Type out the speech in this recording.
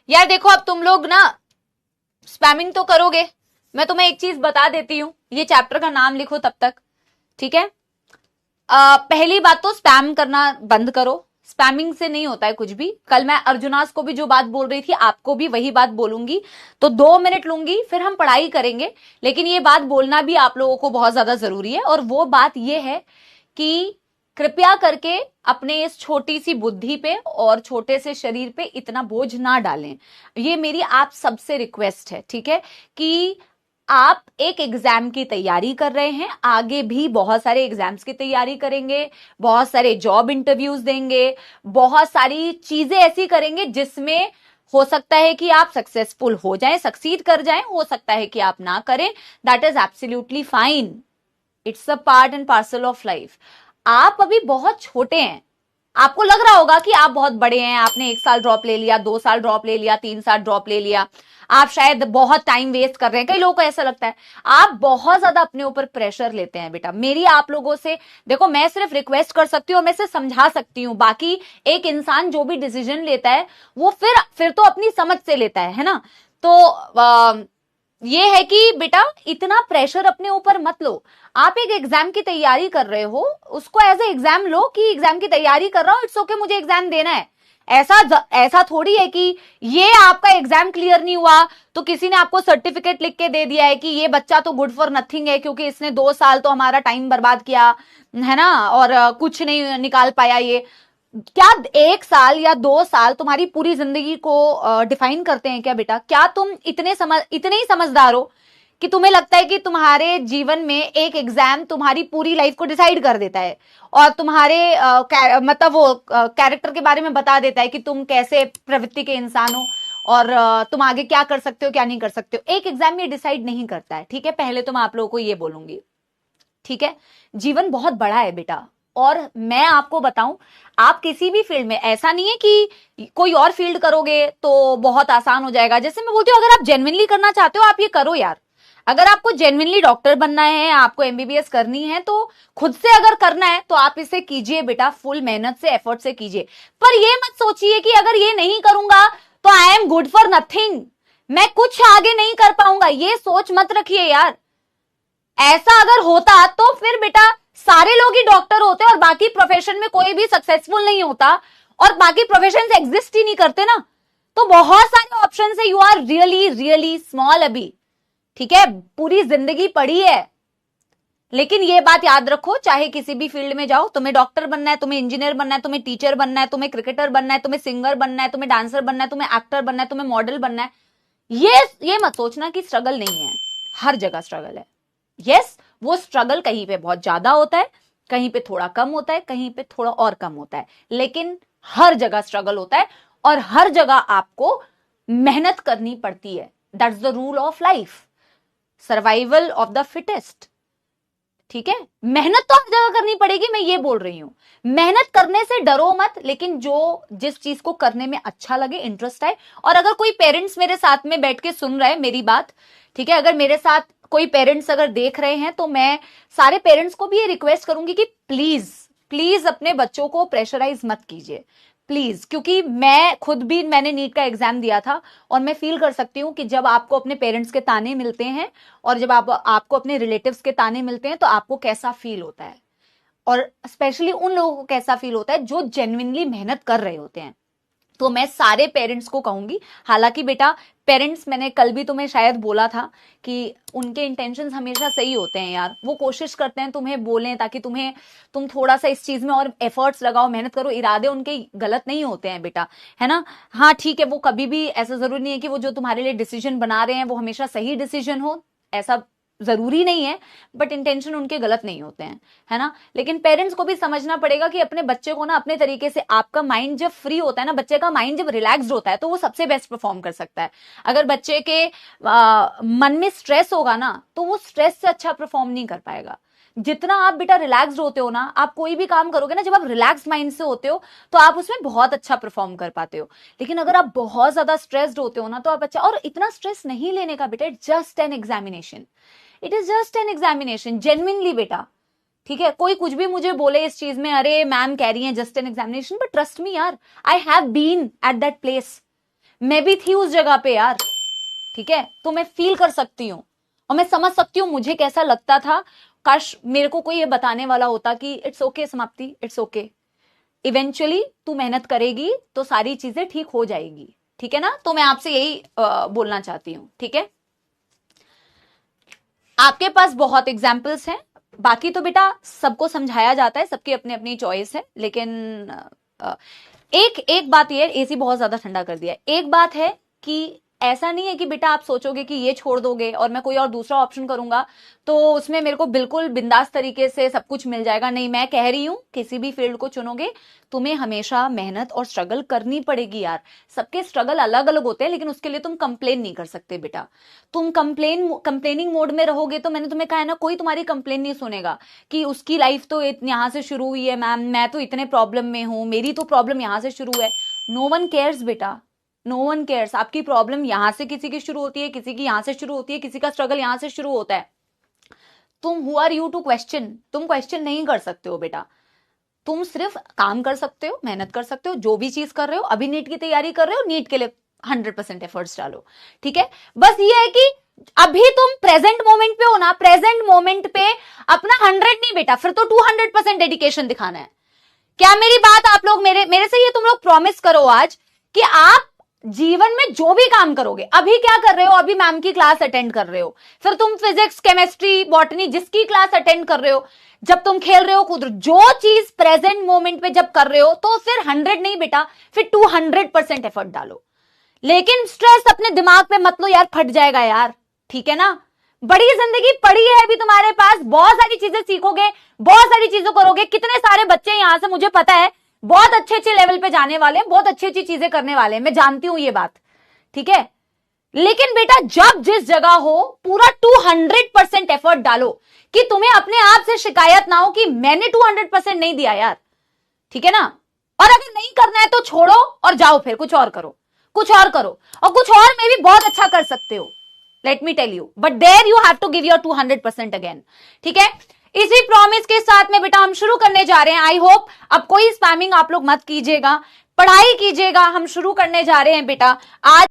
यार देखो, अब तुम लोग ना स्पैमिंग तो करोगे, मैं तुम्हें एक चीज बता देती हूँ, ये चैप्टर का नाम लिखो तब तक, ठीक है। पहली बात तो स्पैम करना बंद करो, स्पैमिंग से नहीं होता है कुछ भी। कल मैं अर्जुनास को भी जो बात बोल रही थी आपको भी वही बात बोलूंगी, तो 2 मिनट लूंगी, फिर हम पढ़ाई करेंगे। लेकिन ये बात बोलना भी आप लोगों को बहुत ज्यादा जरूरी है, और वो बात ये है कि कृपया करके अपने इस छोटी सी बुद्धि पे और छोटे से शरीर पे इतना बोझ ना डालें। ये मेरी आप सबसे रिक्वेस्ट है, ठीक है, कि आप एक एग्जाम की तैयारी कर रहे हैं, आगे भी बहुत सारे एग्जाम्स की तैयारी करेंगे, बहुत सारे जॉब इंटरव्यूज देंगे, बहुत सारी चीजें ऐसी करेंगे जिसमें हो सकता है कि आप सक्सेसफुल हो जाएं, सक्सीड कर जाएं, हो सकता है कि आप ना करें। That is absolutely fine, it's a part and parcel of life. आप अभी बहुत छोटे हैं, आपको लग रहा होगा कि आप बहुत बड़े हैं, आपने 1 साल ड्रॉप ले लिया, 2 साल ड्रॉप ले लिया, 3 साल ड्रॉप ले लिया, आप शायद बहुत टाइम वेस्ट कर रहे हैं, कई लोगों को ऐसा लगता है। आप बहुत ज्यादा अपने ऊपर प्रेशर लेते हैं बेटा। मेरी आप लोगों से, देखो मैं सिर्फ रिक्वेस्ट कर सकती हूँ और मैं से समझा सकती हूँ, बाकी एक इंसान जो भी डिसीजन लेता है वो फिर तो अपनी समझ से लेता है ना। तो ये है कि बेटा इतना प्रेशर अपने ऊपर मत लो। आप एक एग्जाम की तैयारी कर रहे हो, उसको एज ए एग्जाम लो कि एग्जाम की तैयारी कर रहा हूं, इट्स ओके, मुझे एग्जाम देना है। ऐसा थोड़ी है कि ये आपका एग्जाम क्लियर नहीं हुआ तो किसी ने आपको सर्टिफिकेट लिख के दे दिया है कि ये बच्चा तो गुड फॉर नथिंग है क्योंकि इसने 2 साल तो हमारा टाइम बर्बाद किया है ना, और कुछ नहीं निकाल पाया। ये क्या 1 साल या 2 साल तुम्हारी पूरी जिंदगी को डिफाइन करते हैं क्या बेटा? क्या तुम इतने ही समझदार हो कि तुम्हें लगता है कि तुम्हारे जीवन में एक एग्जाम तुम्हारी पूरी लाइफ को डिसाइड कर देता है और तुम्हारे मतलब वो कैरेक्टर के बारे में बता देता है कि तुम कैसे प्रवृत्ति के इंसान हो और तुम आगे क्या कर सकते हो क्या नहीं कर सकते हो? एक एग्जाम ये डिसाइड नहीं करता है, ठीक है। पहले तो मैं आप लोगों को ये बोलूंगी, ठीक है। जीवन बहुत बड़ा है बेटा, और मैं आपको बताऊं, आप किसी भी फील्ड में, ऐसा नहीं है कि कोई और फील्ड करोगे तो बहुत आसान हो जाएगा। जैसे मैं बोलती हूँ, अगर आप जेन्युइनली करना चाहते हो आप ये करो यार। अगर आपको जेन्युइनली डॉक्टर बनना है, आपको एमबीबीएस करनी है, तो खुद से अगर करना है तो आप इसे कीजिए बेटा, फुल मेहनत से, एफर्ट से कीजिए। पर ये मत सोचिए कि अगर ये नहीं करूंगा तो I am good for nothing, मैं कुछ आगे नहीं कर पाऊंगा, ये सोच मत रखिए यार। ऐसा अगर होता तो फिर बेटा सारे लोग ही डॉक्टर होते और बाकी प्रोफेशन में कोई भी सक्सेसफुल नहीं होता और बाकी प्रोफेशन एग्जिस्ट ही नहीं करते ना। तो बहुत सारे ऑप्शन है, you are really really small अभी, ठीक है, पूरी जिंदगी पड़ी है। लेकिन ये बात याद रखो, चाहे किसी भी फील्ड में जाओ, तुम्हें डॉक्टर बनना है, तुम्हें इंजीनियर बनना है, तुम्हें टीचर बनना है, तुम्हें क्रिकेटर बनना है, तुम्हें सिंगर बनना है, तुम्हें डांसर बनना है, तुम्हें एक्टर बनना है, तुम्हें मॉडल बनना है, ये मत सोचना कि स्ट्रगल नहीं है। हर जगह स्ट्रगल है। यस, वो स्ट्रगल कहीं पे बहुत ज्यादा होता है, कहीं पे थोड़ा कम होता है, कहीं पे थोड़ा और कम होता है, लेकिन हर जगह स्ट्रगल होता है और हर जगह आपको मेहनत करनी पड़ती है। That's the rule of life, survival of the fittest, ठीक है। मेहनत तो हर जगह करनी पड़ेगी, मैं ये बोल रही हूं। मेहनत करने से डरो मत, लेकिन जिस चीज को करने में अच्छा लगे, इंटरेस्ट आए। और अगर कोई पेरेंट्स मेरे साथ में बैठ के सुन रहे हैं मेरी बात, ठीक है, अगर मेरे साथ कोई पेरेंट्स अगर देख रहे हैं तो मैं सारे पेरेंट्स को भी ये रिक्वेस्ट करूंगी कि प्लीज प्लीज अपने बच्चों को प्रेशराइज मत कीजिए, प्लीज। क्योंकि मैंने नीट का एग्जाम दिया था और मैं फील कर सकती हूँ कि जब आपको अपने पेरेंट्स के ताने मिलते हैं और जब आपको अपने रिलेटिव्स के ताने मिलते हैं तो आपको कैसा फील होता है, और स्पेशली उन लोगों को कैसा फील होता है जो जेन्युइनली मेहनत कर रहे होते हैं। तो मैं सारे पेरेंट्स को कहूंगी, हालांकि बेटा पेरेंट्स, मैंने कल भी तुम्हें शायद बोला था कि उनके इंटेंशंस हमेशा सही होते हैं यार, वो कोशिश करते हैं तुम्हें बोलें ताकि तुम थोड़ा सा इस चीज में और एफर्ट्स लगाओ, मेहनत करो। इरादे उनके गलत नहीं होते हैं बेटा, है ना। हाँ ठीक है, वो कभी भी ऐसा जरूरी नहीं है कि वो जो तुम्हारे लिए डिसीजन बना रहे हैं वो हमेशा सही डिसीजन हो, ऐसा जरूरी नहीं है, बट इंटेंशन उनके गलत नहीं होते हैं, है ना। लेकिन पेरेंट्स को भी समझना पड़ेगा कि अपने बच्चे को ना अपने तरीके से, आपका माइंड जब फ्री होता है ना, बच्चे का माइंड जब रिलैक्स्ड होता है तो वो सबसे बेस्ट परफॉर्म कर सकता है। अगर बच्चे के मन में स्ट्रेस होगा ना तो वो स्ट्रेस से अच्छा परफॉर्म नहीं कर पाएगा। जितना आप बेटा रिलैक्स्ड होते हो ना, आप कोई भी काम करोगे ना, जब आप रिलैक्स माइंड से होते हो तो आप उसमें बहुत अच्छा परफॉर्म कर पाते हो। लेकिन अगर आप बहुत ज्यादा स्ट्रेस्ड होते हो ना तो आप अच्छा, और इतना स्ट्रेस नहीं लेने का बेटा, it's just an examination, it is just an examination, genuinely बेटा, ठीक है। कोई कुछ भी मुझे बोले इस चीज में, अरे मैम कह रही हैं just an examination, but trust me यार, I have been at that place. मैं भी थी उस जगह पे यार, ठीक है। तो मैं फील कर सकती हूँ और मैं समझ सकती हूँ मुझे कैसा लगता था। काश मेरे को कोई ये बताने वाला होता कि इट्स ओके समाप्ति, इट्स ओके, इवेंचुअली तू मेहनत करेगी तो सारी चीजें ठीक हो जाएगी, ठीक है ना। तो मैं आपसे यही बोलना चाहती हूँ, ठीक है। आपके पास बहुत एग्जाम्पल्स हैं, बाकी तो बेटा सबको समझाया जाता है, सबकी अपनी अपनी चॉइस है। लेकिन एक बात ये, एसी बहुत ज्यादा ठंडा कर दिया। एक बात है कि ऐसा नहीं है कि बेटा आप सोचोगे कि ये छोड़ दोगे और मैं कोई और दूसरा ऑप्शन करूंगा तो उसमें मेरे को बिल्कुल बिंदास तरीके से सब कुछ मिल जाएगा। नहीं, मैं कह रही हूं किसी भी फील्ड को चुनोगे तुम्हें हमेशा मेहनत और स्ट्रगल करनी पड़ेगी यार। सबके स्ट्रगल अलग अलग होते हैं, लेकिन उसके लिए तुम कंप्लेन नहीं कर सकते बेटा। तुम कंप्लेनिंग मोड में रहोगे तो मैंने तुम्हें कहा है ना, कोई तुम्हारी कंप्लेन नहीं सुनेगा कि उसकी लाइफ तो यहां से शुरू हुई है मैम, मैं तो इतने प्रॉब्लम में हूं, मेरी तो प्रॉब्लम यहां से शुरू है। नो वन केयर्स बेटा, नो वन केयर्स। आपकी प्रॉब्लम यहां से किसी की शुरू होती है, किसी की यहां से शुरू होती है, किसी का स्ट्रगल यहां से शुरू होता है। तुम who are you to question? तुम क्वेश्चन नहीं कर सकते हो बेटा। तुम सिर्फ काम कर सकते हो, मेहनत कर सकते हो, जो भी चीज कर रहे हो। अभी नीट की तैयारी कर रहे हो, नीट के लिए 100% एफर्ट्स डालो, ठीक है। बस ये है कि अभी तुम प्रेजेंट मोमेंट पे हो ना, प्रेजेंट मोमेंट पे अपना 100 नहीं बेटा, फिर तो 200% डेडिकेशन दिखाना है। क्या मेरी बात आप लोग मेरे से ये तुम लोग प्रॉमिस करो आज कि आप जीवन में जो भी काम करोगे, अभी क्या कर रहे हो, अभी मैम की क्लास अटेंड कर रहे हो, फिर तुम फिजिक्स, केमिस्ट्री, बॉटनी जिसकी क्लास अटेंड कर रहे हो, जब तुम खेल रहे हो, कूद रहे हो, जो चीज प्रेजेंट मोमेंट पे जब कर रहे हो तो फिर 100 नहीं बेटा, फिर 200% एफर्ट डालो। लेकिन स्ट्रेस अपने दिमाग पे मत लो यार, फट जाएगा यार, ठीक है ना। बड़ी जिंदगी पड़ी है अभी तुम्हारे पास, बहुत सारी चीजें सीखोगे, बहुत सारी चीजें करोगे। कितने सारे बच्चे यहां से मुझे पता है बहुत अच्छे अच्छे लेवल पे जाने वाले हैं, बहुत अच्छी अच्छी चीजें करने वाले हैं, मैं जानती हूं ये बात, ठीक है। लेकिन बेटा जब जिस जगह हो पूरा 200% एफर्ट डालो कि तुम्हें अपने आप से शिकायत ना हो कि मैंने 200% नहीं दिया यार, ठीक है ना। और अगर नहीं करना है तो छोड़ो और जाओ, फिर कुछ और करो, कुछ और करो, और कुछ और में भी बहुत अच्छा कर सकते हो, let me tell you. But there you have to give your 200% again, ठीक है। इसी प्रॉमिस के साथ में बेटा हम शुरू करने जा रहे हैं। आई होप अब कोई स्पैमिंग आप लोग मत कीजिएगा, पढ़ाई कीजिएगा। हम शुरू करने जा रहे हैं बेटा आज।